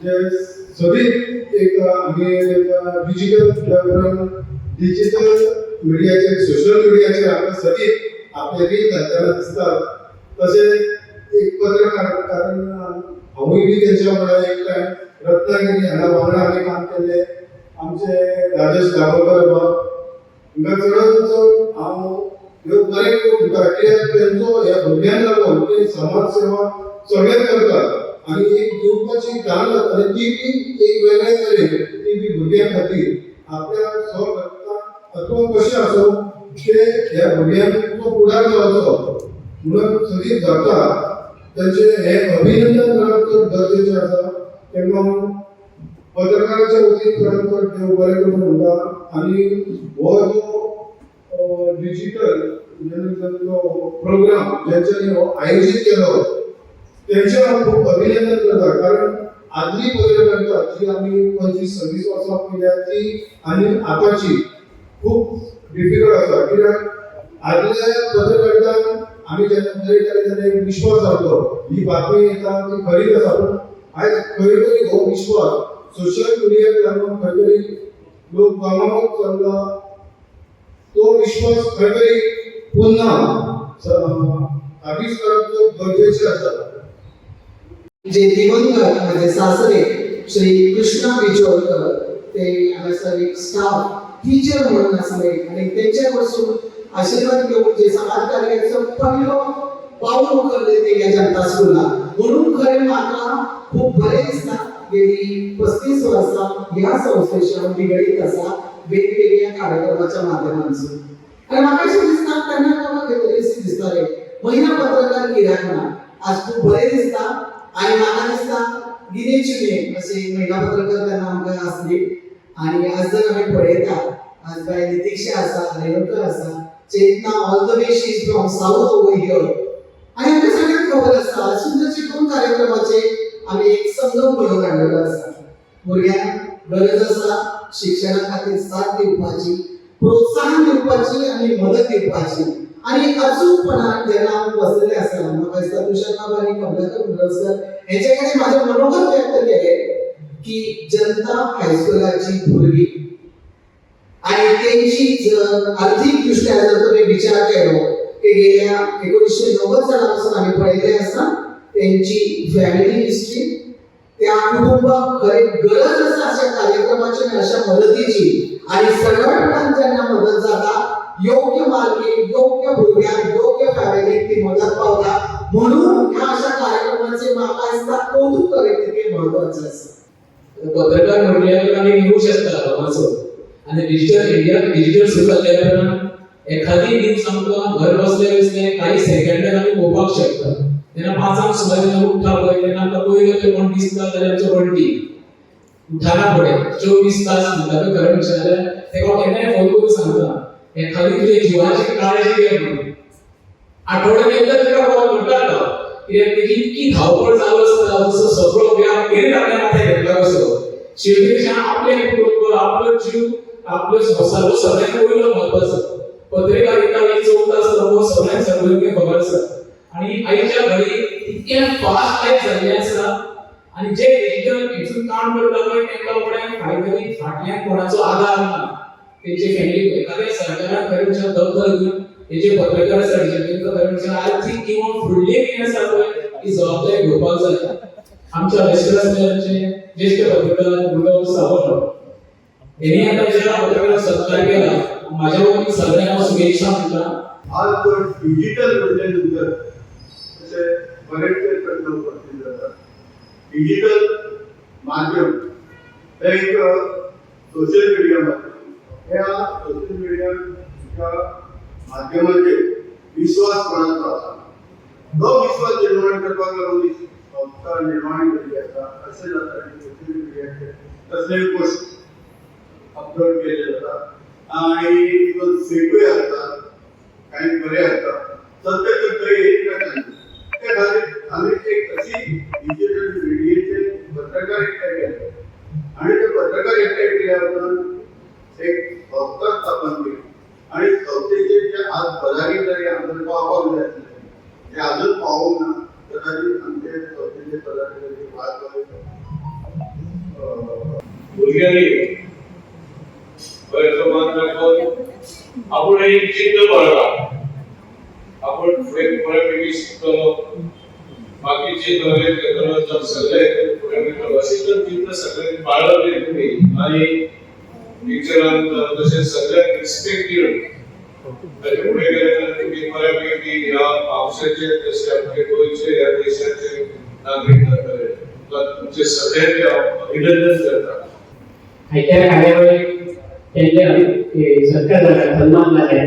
जे सदीत एक आम्ही डिजिटल मीडियाचे सोशल मीडियाचे आपल्या सदीत आपले रील घालताना दिसतात. तसेच एक पत्रकार कारण हांवूय बी त्यांच्यामुळे एक टायम रत्नागिरी हांगा वांगडा आमी काम केले. आमचे राजेश दाभोळकर बाब हांगा चडांत चड हांव ह्यो बरें करता कित्याक तेंचो ह्या भुरग्यांक लागून ते समाज सेवा सगळेच करतात आणि एक दिवपाची गाण आणि ती बी एक वेगळ्या तरेन ती बी भुरग्यां खातीर आपल्या सो करता अथवा कशें आसूं ते ह्या भुरग्यांचो फुडार जावचो म्हणून सगळीं जाता त्यांचे हे अभिनंदन करप तर गरजेचें आसा. तेन्ना पत्रकाराच्या वतीन चडांत चड देव बरें करून म्हणटा आणि हो जो डिजिटल प्रोग्राम ज्यांच्यानी हो आयोजीत केलो त्यांचे हांव खूब अभिनंदन करता. कारण आदली पत्रकारिता जी आमी 25-26 वर्सां पयल्या ती आनी आतांची खूब डिफिकल्ट आसा. कित्याक आदल्या पत्रकारितांत आमी जेन्ना बरयताले तेन्ना एक विश्वास जातालो ही बातमी येता ती खरीच आसा. पूण आयज खंय तरी हो विश्वास सोशल मिडियाक लागून खंय तरी लोक गमावत चल्ला. तो विश्वास खंय तरी पुन्हा स्थापीत करप गरजेचें आसा. जे दिवंगत माझे सासरे श्री कृष्णा बिचोलकर ते हांगासर एक स्टाफ टीचर म्हणून आसले आणि तेंच्या कडसून आशीर्वाद घेऊन जे समाज कार्याचो पयलो पाऊल उखलले ते ह्या जनता स्कुलाक. म्हणून खरें म्हाका खूब बरें दिसता गेली 35 वर्सां ह्या संस्थेची हांव निगडीत आसा वेगवेगळ्या कार्यक्रमाच्या माध्यमांतसून. आणि म्हाका अशें दिसता तेन्ना म्हाका खंय तरी अशें दिसतालें महिला पत्रकार कित्याक ना. आज खूब बरें दिसता आणि म्हाका दिसता गिरेची अशी महिला पत्रकार तेन्ना आमकां आसली. आणि आज जर आमी पळयता आज बाय नितीक्षा आसा, रेणुका आसा, Chetna all the way she is from south over here. आणि आमकां सगळ्यांक खबर आसा सुंदरशे 2 कार्यक्रमाचे आमी एक संगम घडोवन हाडलेलो आसा. भुरग्यांक गरज आसा शिक्षणा खातीर साथ दिवपाची, प्रोत्साहन दिवपाची आणि मदत दिवपाची. आणि अचूकपणान जेन्ना हांव बसलेले आसा म्हाका दिसता तुषार बाब आनी कमलाकर मुंडलकर हेचे कडेन म्हाजें मनोगत व्यक्त केलें की जनता हायस्कुलाची भुरगीं आणि त्यांची जर आर्थिक दृष्ट्या जर तुम्ही विचार केलो की गेल्या 1990 सालापासून आम्ही पळयले आसा त्यांची फॅमिली हिस्ट्री त्या कुटुंबाक खरी गरज आसा अशा कार्यक्रमाची आणि अशा मदतीची. आणि सरळपणान जेन्ना मदत जाता योग्य मार्गे योग्य भुरग्यांक योग्य फॅमिलीक ती मदत पावता. म्हणून ह्या अशा कार्यक्रमाचे म्हाका दिसता कौतुक करप तितकें महत्वाचें आसा. पत्रकार म्हटल्यार आमी न्यूज आसता लोकांचो आणि डिजिटल इंडिया डिजिटल सुरू एखादी न्यूज आमकां घर बसले बसले काही सेकंदान आमी पळोवपाक शकता. तेन्ना 5 सुमार उठा पळय तेन्ना आमकां पयलो ते कोण दिसता जाल्यार आमचो बंटी उठाना पडे 24 तास म्हणटा तो घरा जाल्यार तेका केन्नाय फोन करून सांगता एखादी तुजे जिवाची काळजी घे म्हणून. आठवड्यान एकदा तुका फोन करता तो कित्याक तेजी इतकी धांवपळ चालू आसता जसो सगळो व्याप करीत आपल्या माथ्यार घेतला कसो. शेवटी आपले कुटुंब आपलो जीव आपलो संसार सगळ्यांत पयलो महत्वाचो. पत्रकारिता ही 14 तास रमो सगळ्यांक सगळ्यांक खबर आसा. आणि आयच्या घडी इतके फास्ट लायफ जाल्ले आसा आणि जे डिजिटल हितून काम करता पळय तेंका कोणाक काहीतरी फाटल्यान कोणाचो आधार ना. तेंचे फॅमिली एखाद्या सरकारान खरेंच्या दखल घेवन तेजे पत्रकार सर्जन खरेंच्या आर्थिक किंवा फुडले कितें आसा पळय ही जबाबदारी घेवपाक जाय. आमच्या वेस्टर्नाचे ज्येष्ठ पत्रकार गुरुदेव सावंत यांनी आता ज्या पत्रकारांचा सत्कार केला माझ्या वतीन सगळ्यांना शुभेच्छा म्हणटा. आज तो डिजिटल म्हणजे असे बरेचसे प्रश्न उपस्थित जातात. डिजिटल माध्यम एक सोशल मीडिया माध्यम ह्या सोशल मीडियाच्या माध्यमाचे विश्वास कोणाचा आसा तो विश्वास निर्माण करपाक लागून संस्था निर्माण केली आसा. असे जाता की सोशल मीडियाचे तसले पोस्ट अपलोड केले जातात आणि तिथून फेकूय असतात काही बरे असतात सत्य तत्व एक नाही. त्या खातीर आम्ही एक अशी डिजिटल मीडियाचे पत्रकार एकठांय केले आणि ते पत्रकार एकठांय केल्यावर एक संस्था स्थापन केली आणि संस्थेचे जे आज पदाधिकारी आमदार पावपाक जाय आसले ते अजून पावूंक ना. कदाचित आमचे संस्थेचे पदाधिकारी वाद भुरग्यांनी बरेचसो मान दाखोवन आपण एक जिद्द बाळगला. आपण फुडें बऱ्यापैकी शिकतलो, बाकीचे नवे जग सगळे फुडें वयतलो अशी तर जिद्द सगळे बाळगली तुम्ही. आणि टीचरांक तशेंच सगळ्यांक रिस्पेक्ट दिवन ताचे फुडें गेले जाल्यार तुम्ही बऱ्यापैकी ह्या पावसाचे तशें आमचे गोंयचे ह्या देशाचे नागरीक जातले. तुमचे सगळ्यांचे अभिनंदन करता. आयच्या कार्यावळीक तेंचे सत्कार जाता, सन्मान जाता,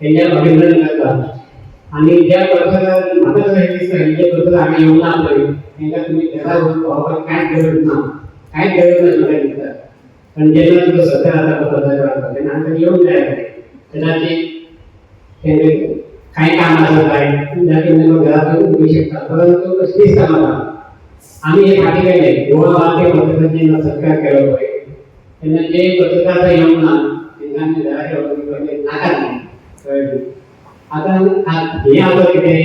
तेंचे अभिनंदन करता. आणि ज्या पत्रकार म्हाका तशें दिसता की जे पत्रकार हांगा येवंक ना पळय तांकां तुमी घरा व्हरून पावोवपाक कांयच गरज ना, कांयच गरज ना म्हाका दिसता. पण जेन्ना तुमचो सत्कार जाता पत्रकारांचो तेन्ना हांगा येवंक जाय पळय. कदाचित तेंचे कांय काम आसत काय तेन्ना घरांत येवन उलोवंक शकता. परंतु अशें दिसता म्हाका आम्ही हे फाटी गेले गोवा वाक्य पत्रकारांनी सत्कार केलो पळय तेन्ना जे पत्रकार येवंक ना तेंकां आमी घरा ठेवपाक नाका न्ही. आतां हें आसा कितें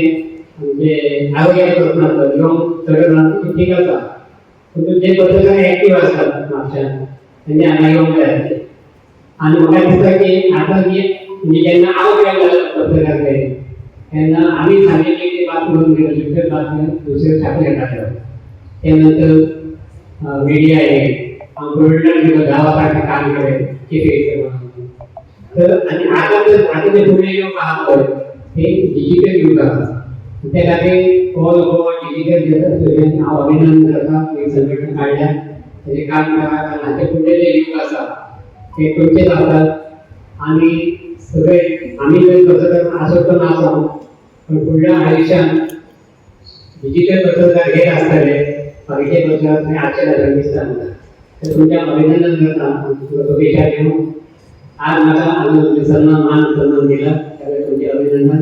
म्हणजे आरोग्याचे प्रश्न आसता येवंक चड ठीक आसा. पूण जे पत्रकार एक्टीव आसतात म्हापश्यान तेंचे हांगा येवंक जाय. आनी म्हाका दिसता की आतां म्हणजे जेन्ना हांव गेलो पत्रकार तेन्ना आमी सांगिल्ली की बातमी दुसरे बातमी दुसरे छापून येताले. त्यानंतर मीडिया आहे, बुलढाणा गावासाठी काम केले किती तर. आणि आता जे पुढे योग आहात हे डिजिटल युग आसा. त्या खातीर ऑल गोवा डिजिटल हांव अभिनंदन करता. एक संघटना काडल्या तेजें काम करा. हाचे फुडले जे युग आसा ते तुमचेच आसात. आणि सगळे आमी जर पत्रकार आसत तो नासो पण फुडल्या आयुश्यान डिजिटल पत्रकार हे आसतले बाकीचे पत्रकार आजच्या जाग्यार दिसता. तर तुमच्या अभिनंदन करता देशात येऊन आज म्हाका सन्मान दिला त्यावेळेस तुमचे अभिनंदन.